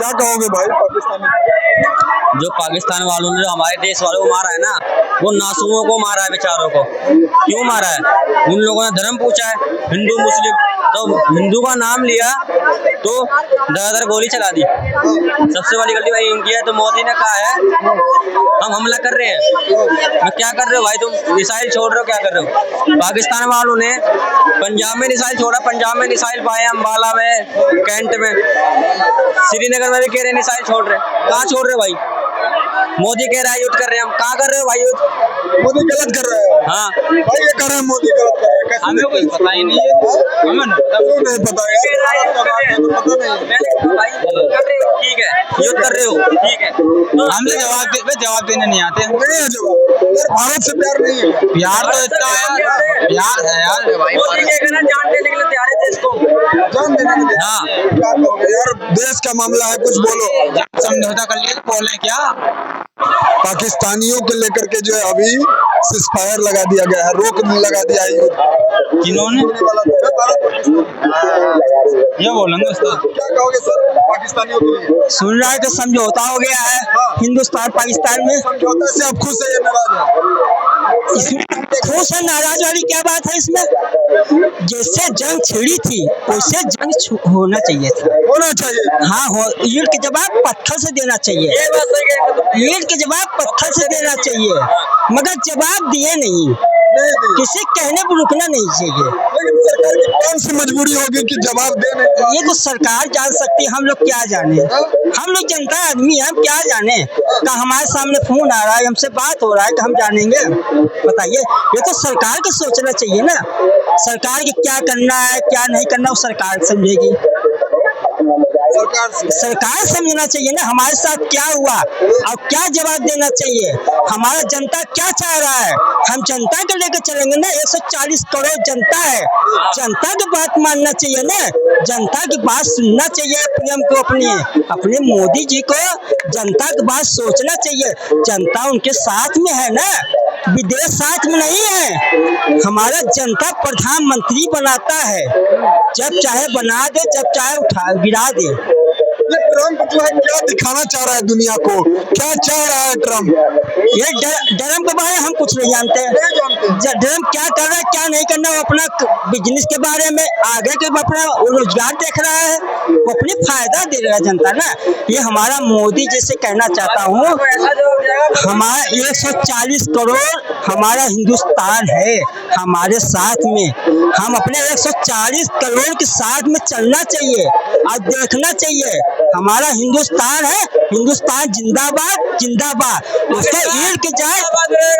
क्या कहोगे भाई पाकिस्तानी? जो पाकिस्तान वालों ने जो हमारे देश वालों को मारा है ना, वो नासूमों को मारा है, बेचारों को। क्यों मारा है? उन लोगों ने धर्म पूछा है, हिंदू मुस्लिम, तो हिंदू का नाम लिया तो धड़ाधड़ गोली चला दी। सबसे बड़ी गलती भाई इनकी है। तो मोदी ने कहा है हम हमला कर रहे हैं, मैं क्या कर रहे हो भाई? तुम मिसाइल छोड़ रहे हो, क्या कर रहे हो? पाकिस्तान वालों ने पंजाब में मिसाइल छोड़ा, पंजाब में मिसाइल पाए, अम्बाला में, कैंट में, श्रीनगर में भी कह रहे मिसाइल छोड़ रहे। कहाँ छोड़ रहे हो भाई? मोदी कह रहा है युद्ध कर रहे हैं, हम कहाँ कर रहे हो भाई युद्ध? मोदी गलत कर रहे हैं। हाँ भाई ये कर रहे हैं, मोदी गलत कर रहे हैं। कैसे हमें कुछ पता ही नहीं है, हमें नहीं पता ठीक है, युद्ध कर रहे हो, ठीक है, हमने जवाब देने नहीं आते। नहीं है जवाब। यार भारत से प्यार नहीं है। प्यार तो इतना है यार, प्यार है यार। मोदी के कहना जान देने के लिए तैयार है देश को, जान देने के लिए। हाँ। क्या कहोगे यार, देश का मामला है, कुछ बोलो। समझौता कर लिए, बोले क्या? पाकिस्तानियों को लेकर के जो है अभी सिजफायर लगा दिया गया है, रोक लगा दिया है युद्ध। जिन्होंने ये बोलेंगे उसका। क्या कहोगे सर पाकिस्तानियों के लिए? सुन रहा है तो समझौता हो गया है हिंदुस्तान पाकिस्तान में। समझौते से आप खुश है या नाराज है? इसमें खुश है नाराज वाली क्या बात है इसमें? जैसे जंग छिड़ी थी वैसे जंग होना चाहिए था। होना चाहिए। हाँ हो, ईंट के जवाब पत्थर से देना चाहिए, ईंट के जवाब पत्थर से देना चाहिए, मगर जवाब दिए नहीं। किसी कहने पर रुकना नहीं चाहिए। लेकिन सरकार की कौन सी मजबूरी होगी कि जवाब देने? ये तो सरकार जान सकती है, हम लोग क्या जाने? हम लोग जनता आदमी हैं, हम क्या जाने? का हमारे सामने फोन आ रहा है, हमसे बात हो रहा है, तो हम जानेंगे? बताइए, ये तो सरकार को सोचना चाहिए ना। सरकार की क्या करना है क्या नहीं करना वो सरकार समझेगी। सरकार समझना चाहिए ना हमारे साथ क्या हुआ और क्या जवाब देना चाहिए। हमारा जनता क्या चाह रहा है, हम जनता को लेकर चलेंगे ना। 140 करोड़ जनता है, जनता की बात मानना चाहिए ना, जनता की बात सुनना चाहिए। पीएम को अपने मोदी जी को जनता की बात सोचना चाहिए। जनता उनके साथ में है ना, विदेश साथ में नहीं है। हमारा जनता प्रधानमंत्री बनाता है, जब चाहे बना दे, जब चाहे उठा गिरा दे। ये ट्रम्प जो है क्या दिखाना चाह रहा है दुनिया को? क्या चाह रहा है ट्रम्प? ये ट्रम्प के बारे में हम कुछ नहीं जानते। ट्रम्प क्या कर रहा है क्या नहीं करना, वो अपना बिजनेस के बारे में आगे के अपना रोजगार देख रहा है, वो अपनी फायदा दे रहा है जनता ना। ये हमारा मोदी जैसे कहना चाहता हूँ, हमारा 140 करोड़ हमारा हिंदुस्तान है हमारे साथ में। हम अपने 140 करोड़ के साथ में चलना चाहिए और देखना चाहिए। हमारा हिंदुस्तान है, हिंदुस्तान जिंदाबाद जिंदाबाद। उसको ईड़ के जाए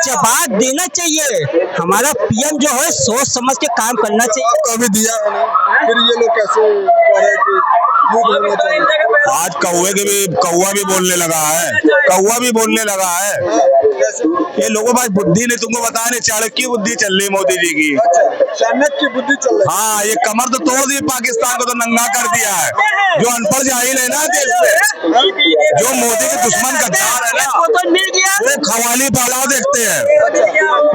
जवाब देना चाहिए। हमारा पीएम जो है सोच समझ के काम करना चाहिए। कभी दिया फिर ये लोग कैसे कह रहे हैं कि आज कौवा भी बोलने लगा है, कौवा भी बोलने लगा है। ये लोगों पास बुद्धि नहीं, तुमको बता नहीं, चाणक्य बुद्धि चल रही मोदी जी की। चाणक्य बुद्धि चल रही। हाँ, ये कमर तो तोड़ दी, पाकिस्तान को तो नंगा कर दिया है। जो अनपढ़ जाहिल है ना देश में, जो मोदी के दुश्मन गद्दार है ना, वो खयाली पुलाव देखते हैं,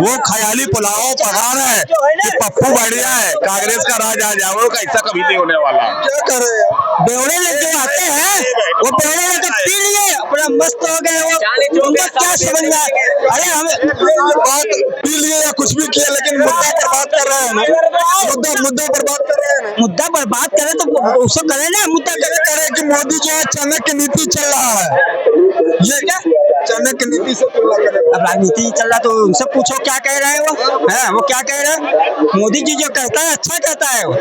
वो खयाली पुलाव पका रहे हैं कि पप्पू बढ़िया है, कांग्रेस का राज आ जाए। का ऐसा कभी नहीं होने वाला। क्या कर रहे हैं? बेवड़े लेके आते हैं, वो बेवड़े लेके पी लिए, अपना मस्त हो गए। वो उनका क्या समझ में? अरे हमें बात पी लिए या कुछ भी किया, लेकिन मुद्दा पर बात कर रहे हैं ना, मुद्दा पर बात कर रहे हैं ना। मुद्दा पर बात करें तो उसको करें ना। मुद्दा करे कि मोदी जो है चाणक्य नीति चल रहा है, ये क्या चाणक्य नीति से तुलना करें? अब राजनीति चल रहा तो उनसे पूछो क्या कह रहे हैं वो है, वो क्या कह रहे हैं? मोदी जी जो कहता है अच्छा कहता है वो,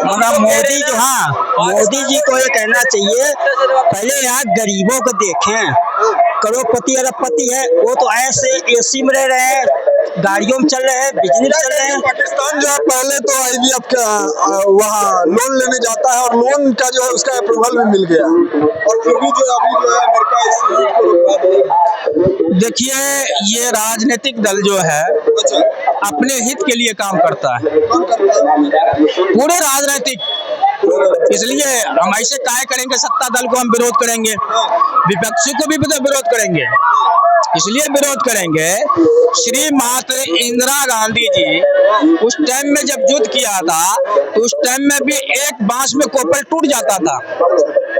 मगर मोदी जो, हाँ मोदी जी को ये कहना चाहिए पहले यहाँ गरीबों को देखें। करोड़पति अरबपति है, वो तो ऐसे एसी में रह रहे हैं, गाड़ियों में चल रहे हैं, बिजनेस चल रहे हैं। पाकिस्तान जो है पहले तो IVF का वहाँ लोन लेने जाता है और लोन का जो है उसका अप्रूवल भी मिल गया, और फिर भी जो अभी जो है अमेरिका इस नीति को रुकवा दिया। देखिए, ये राजनीतिक दल जो है अपने हित के लिए काम करता है, पूरे राजनीतिक। इसलिए हम ऐसे काय करेंगे, सत्ता दल को हम विरोध करेंगे, विपक्षी को भी विरोध करेंगे। इसलिए विरोध करेंगे, श्री माता इंदिरा गांधी जी उस टाइम में जब युद्ध किया था तो उस टाइम में भी एक बांस में कोपल टूट जाता था,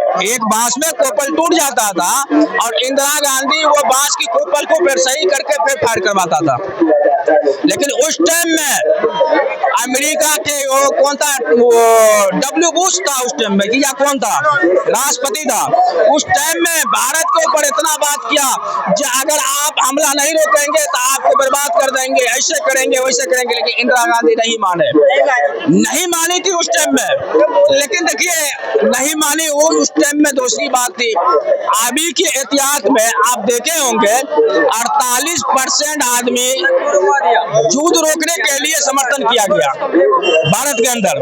एक बांस में कोपल टूट जाता था और इंदिरा गांधी वो बांस की कोपल को फिर सही करके फिर फायर करवाता था। लेकिन उस टाइम में अमेरिका के वो कौन था, डब्ल्यू बुश था उस टाइम में, या कौन था, राष्ट्रपति था। उस टाइम में भारत के ऊपर इतना बात किया कि अगर आप हमला नहीं रोकेंगे तो आपको बर्बाद कर देंगे, ऐसे करेंगे वैसे करेंगे। लेकिन इंदिरा गांधी नहीं माने, नहीं मानी थी उस टाइम में। लेकिन देखिए नहीं मानी वो उस टाइम में दूसरी बात थी। अभी के एहतियात में आप देखे होंगे 48% आदमी युद्ध रोकने के लिए समर्थन किया गया भारत के अंदर।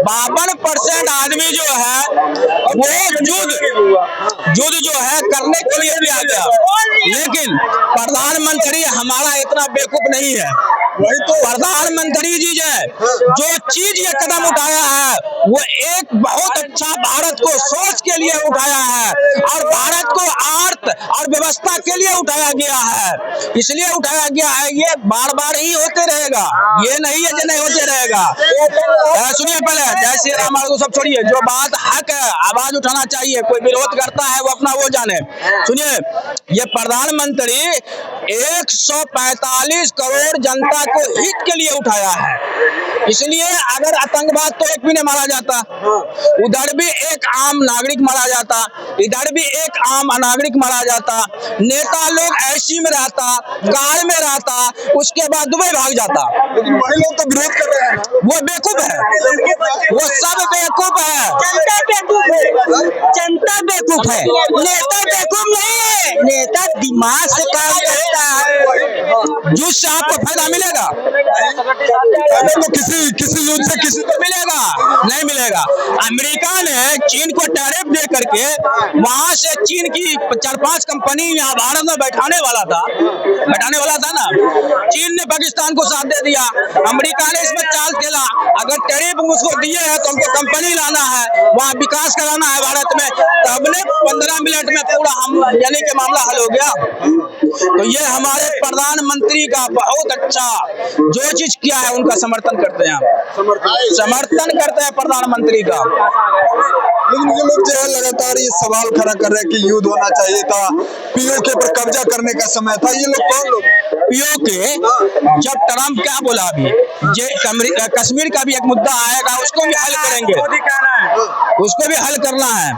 52% आदमी जो है वो युद्ध जो है करने के लिए किया गया। लेकिन प्रधानमंत्री हमारा इतना बेवकूफ नहीं है। वही तो प्रधानमंत्री जी जो चीज ये कदम उठाया है वो एक बहुत अच्छा भारत को सोच के लिए उठाया है और भारत को अर्थ और व्यवस्था के लिए उठाया गया है। इसलिए उठाया गया है, ये बार बार ही होते रहेगा, ये नहीं है जो नहीं होते रहेगा। सुनिए पहले जय श्री राम को सब छोड़िए, जो बात हक है आवाज उठाना चाहिए। कोई विरोध करता है वो अपना वो जाने। सुनिए ये प्रधानमंत्री 145 करोड़ जनता को हित के लिए उठाया है। इसलिए अगर आतंकवाद तो एक भी नहीं मारा जाता, उधर भी एक आम नागरिक मारा जाता, इधर भी एक आम अनागरिक मारा जाता। नेता लोग ऐसी में रहता, कार में रहता, उसके बाद दुबई भाग जाता। लेकिन वही लोग तो विरोध कर रहे हैं ना। वो बेवकूफ है, वो सब बेवकूफ है। जनता बेवकूफ है, जनता बेवकूफ है, नेता बेवकूफ नहीं है। नेता दिमाग से काम करता है, जिससे आपको फायदा मिलेगा। तो किसी युद्ध से किसी तो मिलेगा नहीं मिलेगा। अमेरिका ने चीन को टैरिफ दे करके वहां से चीन की 4-5 कंपनी यहाँ भारत में बैठाने वाला था ना। चीन ने पाकिस्तान को साथ दे दिया, अमेरिका ने इसमें चाल खेला। अगर टैरिफ उसको दिए हैं तो हमको कंपनी लाना है, वहाँ विकास कराना है भारत में, तो हमने 15 मिनट में पूरा हम यानी कि मामला हल हो गया। तो ये हमारे प्रधानमंत्री का बहुत अच्छा जो चीज किया है उनका समर्थन करते हैं, समर्थन करते हैं प्रधानमंत्री का। लेकिन ये लोग जो है लगातार ये सवाल खड़ा कर रहे हैं कि युद्ध होना चाहिए था, पीओके पर कब्जा करने का समय था। ये लोग कौन लोग? पीओके जब ट्रम्प क्या बोला, अभी कश्मीर का भी एक मुद्दा आएगा, उसको भी हल करेंगे, उसको भी हल करना है।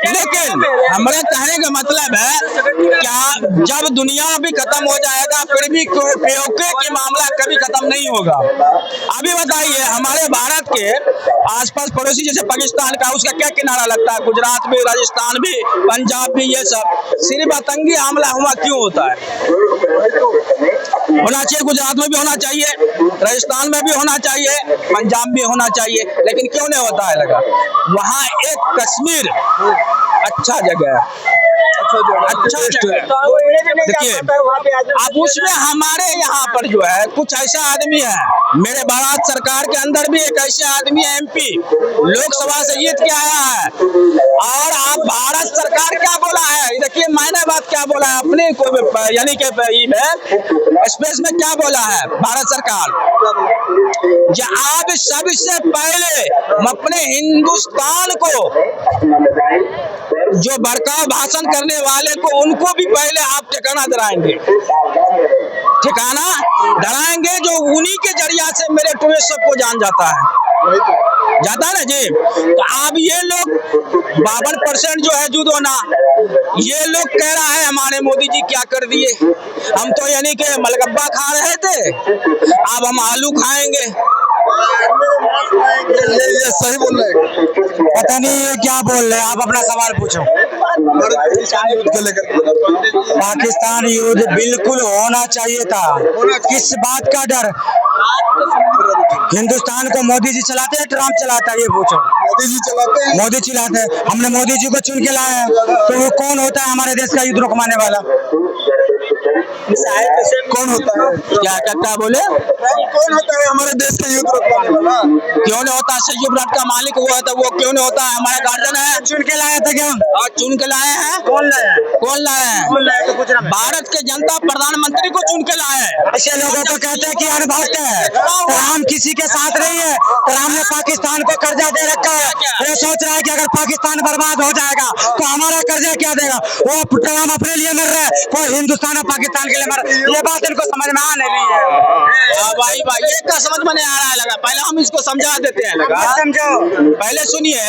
लेकिन हमारे कहने का मतलब है क्या जब दुनिया भी खत्म हो जाएगा फिर भी पीओके की मामला कभी खत्म नहीं होगा। अभी बताइए हमारे भारत के आसपास पड़ोसी जैसे पाकिस्तान का, उसका क्या किनारा लगता है, गुजरात भी, राजस्थान भी, पंजाब भी, ये सब सिर्फ आतंकी हमला हुआ क्यों होता है? होना चाहिए, गुजरात में भी होना चाहिए, राजस्थान में भी होना चाहिए, पंजाब भी होना चाहिए, लेकिन क्यों नहीं होता है? लगा वहाँ एक कश्मीर अच्छा जगह है, अच्छा देखिए अब उसमें हमारे यहाँ पर जो है कुछ ऐसा आदमी है, मेरे भारत सरकार के अंदर भी एक ऐसे आदमी है, MP लोकसभा से जीत के आया है, और आप भारत सरकार क्या बोला है, देखिए मैंने बात क्या बोला है अपने को यानी कि स्पेस में क्या बोला है भारत सरकार, आप सबसे पहले अपने हिंदुस्तान को जो भड़काऊ भाषण करने वाले को उनको भी पहले आप ठिकाना दिलाएंगे, ठिकाना दिलाएंगे, जो उन्हीं के जरिया से मेरे टूरिस्ट सबको जान जाता है ना जी। तो अब ये लोग 52% जो है युद्ध होना, ये लोग कह रहा है हमारे मोदी जी क्या कर दिए, हम तो यानी कि मलगब्बा खा रहे थे, अब हम आलू खाएंगे। ये सही बोल रहे हैं? पता नहीं ये क्या बोल रहे हैं, आप अपना सवाल पूछो। पाकिस्तान युद्ध बिल्कुल होना चाहिए था, किस बात का डर? हिंदुस्तान को मोदी जी चलाते हैं, ट्रम्प चलाता है, ये पूछो। मोदी जी चलाते हैं, मोदी चलाते हैं, हमने मोदी जी को चुन के लाया है, तो वो कौन होता है हमारे देश का युद्ध रोकवाने वाला? कौन होता है? क्या बोले? ट्रम्प कौन होता है हमारे देश का युद्ध रोकने वाला? क्यों नहीं होता? संयुक्त राष्ट्र का मालिक वो है तो वो क्यों नहीं होता है? हमारा गार्जियन है। चुन के लाया था क्या? और चुन के लाए हैं। कौन लाया? कौन लाए हैं? तो पूछ रहा मैं। भारत के जनता प्रधानमंत्री को चुन के लाए हैं। ऐसे लोगों को कहते हैं कि अनभक्त है, ट्रम्प किसी के साथ नहीं है। ट्रम्प ने पाकिस्तान को कर्जा दे रखा है। वो सोच रहा है कि अगर पाकिस्तान बर्बाद हो जाएगा तो हमारा कर्जा क्या देगा। वो ट्रम्प अपने लिए मर रहा है, कोई हिंदुस्तान और पाकिस्तान के लिए मर रहा है। ये बात इनको समझ में आ नहीं रही है। भाई ये क्या समझ में नहीं आ रहा है? लगा पहले हम इसको समझा देते हैं। लगा समझो। पहले सुनिए,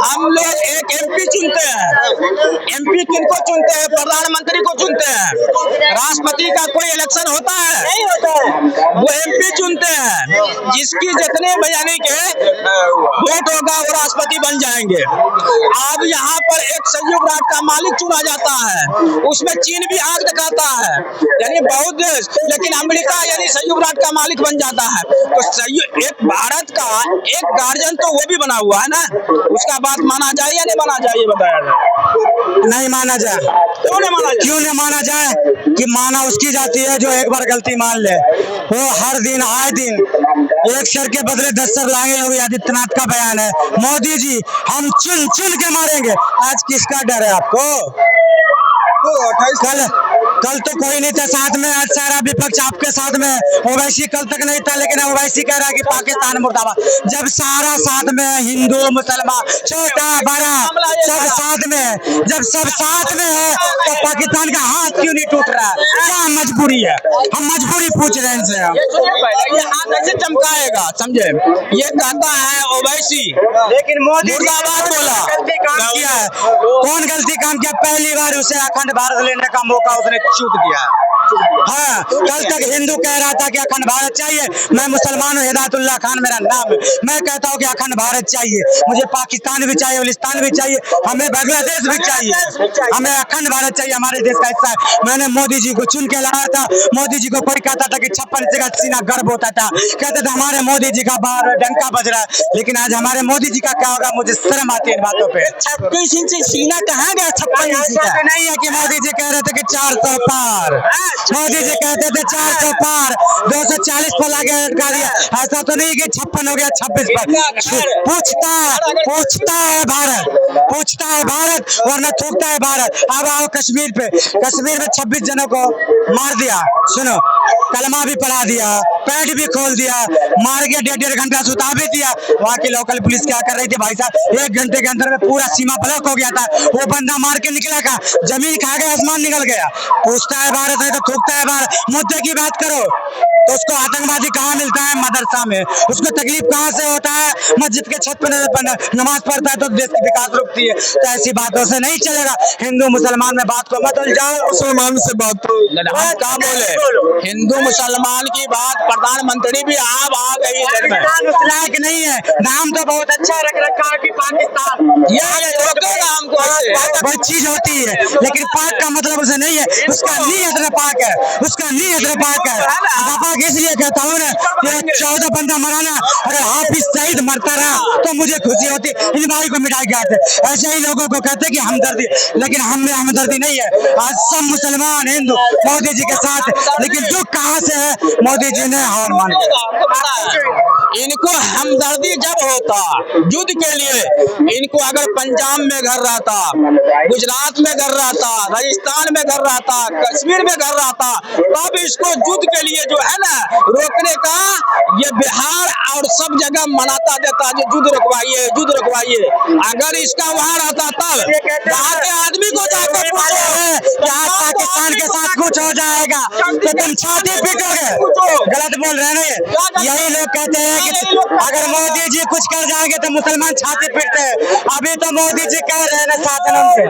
हम लोग एक एमपी चुनते हैं। एमपी किनको चुनते हैं? प्रधानमंत्री को चुनते हैं। राष्ट्रपति का कोई इलेक्शन होता है? नहीं होता है। वो एमपी चुनते हैं। जिसकी जितने यानी के वोट होगा वो राष्ट्रपति बन जाएंगे। अब यहाँ पर एक संयुक्त राष्ट्र का मालिक चुना जाता है, उसमें चीन भी आग दिखाता है, यानी बहुत देश, लेकिन अमेरिका यानी संयुक्त राष्ट्र का मालिक बन जाता है। तो एक भारत का एक गार्जियन तो वो भी बना हुआ है ना, उसका बात माना जाए या नहीं माना जाए? बताया नहीं माना जाए। क्यों नहीं माना जाए? क्यों नहीं माना जाए? कि माना उसकी जाती है जो एक बार गलती मान ले। वो हर दिन आए दिन एक सर के बदले 10 सर लाएंगे। योगी आदित्यनाथ का बयान है, मोदी जी हम चुन चुन के मारेंगे। आज किसका डर है आपको? तो 28 कल तो कोई नहीं था साथ में, आज सारा विपक्ष आपके साथ में। ओवैसी कल तक नहीं था, लेकिन ओवैसी कह रहा है कि पाकिस्तान मुर्दाबाद। जब सारा साथ में, हिंदू मुसलमान छोटा बड़ा सब साथ में, जब सब साथ में है तो पाकिस्तान का हाथ क्यों नहीं टूट रहा है? क्या मजबूरी है? हम मजबूरी पूछ रहे हैं इनसे। हम ये सुनिए पहले, ये हाथ ऐसे चमकाएगा, समझे? ये कहता है ओवैसी, लेकिन मोदी मुर्दाबाद बोला। गलती काम किया है। कौन गलती काम किया? पहली बार उसे अखंड भारत लेने का मौका उसने चूक दिया। हाँ, कल तक हिंदू कह रहा था कि अखंड भारत चाहिए। मैं मुसलमान हूँ, हिदायतुल्लाह खान मेरा नाम है। मैं कहता हूँ कि अखंड भारत चाहिए, मुझे पाकिस्तान भी चाहिए, बलिस्तान भी चाहिए, हमें बांग्लादेश भी चाहिए, हमें अखंड भारत चाहिए, हमारे देश का हिस्सा है। मैंने मोदी जी को चुन के लाया था। मोदी जी को कोई कहता था कि 56 इंच का सीना गर्व होता था, कहते थे हमारे मोदी जी का बाहर डंका बज रहा है। लेकिन आज हमारे मोदी जी का क्या होगा? मुझे शर्म आती है इन बातों पे। 26 इंच सीना कहाँ गया? 56 इंच का ऐसा नहीं है कि मोदी जी कह रहे थे कि 400 पार। मोदी जी कहते थे 400 पार, 240 पर लगा दिया। ऐसा तो नहीं कि 56 हो गया 26 पर। पूछता है भारत वरना थूकता है भारत। अब आओ कश्मीर पे। कश्मीर में 26 जनों को मार दिया। सुनो, कलमा भी पढ़ा दिया, पैंट भी खोल दिया, मार के 1.5 घंटा सुता भी दिया। वहाँ की लोकल पुलिस क्या कर रही थी भाई साहब? 1 घंटे के अंदर में पूरा सीमा ब्लॉक हो गया था। वो बंदा मार के निकला का जमीन खा गया, आसमान निकल गया। पूछता है भारत नहीं तो थूकता है भारत। मुद्दे की बात करो तो उसको आतंकवादी कहाँ मिलता है? मदरसा में। उसको तकलीफ कहाँ से होता है? मस्जिद के छत पर नमाज पढ़ता है तो देश की विकास रुकती है। तो ऐसी बातों से नहीं चलेगा। हिंदू मुसलमान में बात को मत उलझाओ। मुसलमान से बात हम क्या बोले? हिंदू मुसलमान की बात, प्रधानमंत्री भी आप आ गई है। पाकिस्तान उस लायक नहीं है। नाम तो बहुत अच्छा रख रखा है कि पाकिस्तान, ये रोकेगा हमको ऐसे। बहुत चीज होती है, लेकिन पाक का मतलब उसे नहीं है। उसका नीयत पाक है, उसका नीयत पाक है। पाक इसलिए कहता हूँ ना, 14 बंदा मराना, अगर हाफिज सईद मरता रहा तो मुझे खुशी होती। इन भाई को मिटाई के आते। ऐसे ही लोगों को कहते हैं कि हमदर्दी, लेकिन हम में हमदर्दी नहीं है। आज सब मुसलमान हिंदू मोदी जी के साथ, लेकिन दुख कहाँ से है? मोदी जी ने हार मान लिया। इनको हमदर्दी जब होता युद्ध के लिए, इनको अगर पंजाब में घर रहता, गुजरात में घर रहता, राजस्थान में घर रहता, कश्मीर में घर रहता, तब इसको युद्ध के लिए जो है ना रोकने का ये बिहार और सब जगह मनाता देता जो युद्ध रुकवाइए, युद्ध रुकवाइए। अगर इसका वहाँ रहता तब वहाँ के आदमी को जाकर पाकिस्तान के साथ कुछ हो जाएगा तो तुम छाती पीटोगे। गलत बोल रहे हैं। यही लोग कहते हैं कि अगर मोदी जी कुछ कर जाएंगे तो मुसलमान छाती पीटते हैं। अभी तो मोदी जी कह रहे हैं ना साधनों से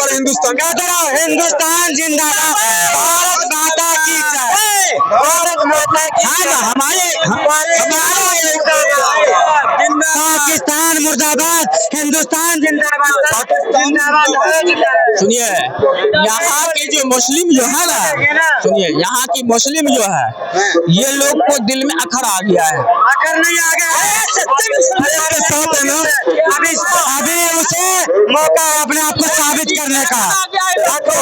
हिंदुस्तान कहते रहो हिंदुस्तान जिंदाबाद, भारत माता की जय, भारत माता की पाकिस्तान मुर्दाबाद, हिंदुस्तान जिंदाबाद, जिंदाबाद। सुनिए, यहाँ की जो मुस्लिम जो है ना, सुनिए यहाँ की मुस्लिम जो है, ये लोग को दिल में अखर आ गया है। अखर नहीं आ गया है, अभी उसे मौका अपने आप को साबित करने का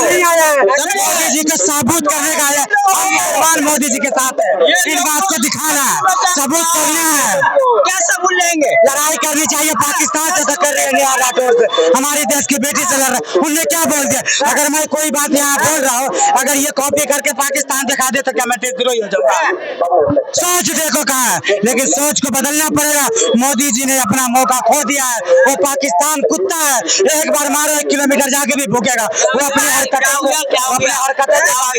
नहीं आया है, मोदी जी को साबुत करने का है। हम मोदी जी के साथ है, इन बात को दिखाना है, सबूत करना है। क्या सबूत लेंगे? लड़ाई करनी चाहिए पाकिस्तान से, तो कर रहे हैं राठौर से, हमारी देश की बेटी से लड़ रहे। उनने क्या बोल दिया? अगर मैं कोई बात यहाँ बोल रहा हूँ, अगर ये कॉपी करके पाकिस्तान दिखा दे तो क्या मैं देशद्रोही हो जाऊंगा? सोच देखो कहाँ है, लेकिन सोच को बदलना पड़ेगा। मोदी जी ने अपना मौका खो दिया है। वो पाकिस्तान कुत्ता है, एक बार मारो 1 किलोमीटर जाके भी भूकेगा। वो अपनी हरकतें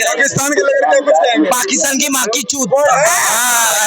पाकिस्तान के लेकर क्या कुछ कहेंगे? पाकिस्तान की माँ की चूत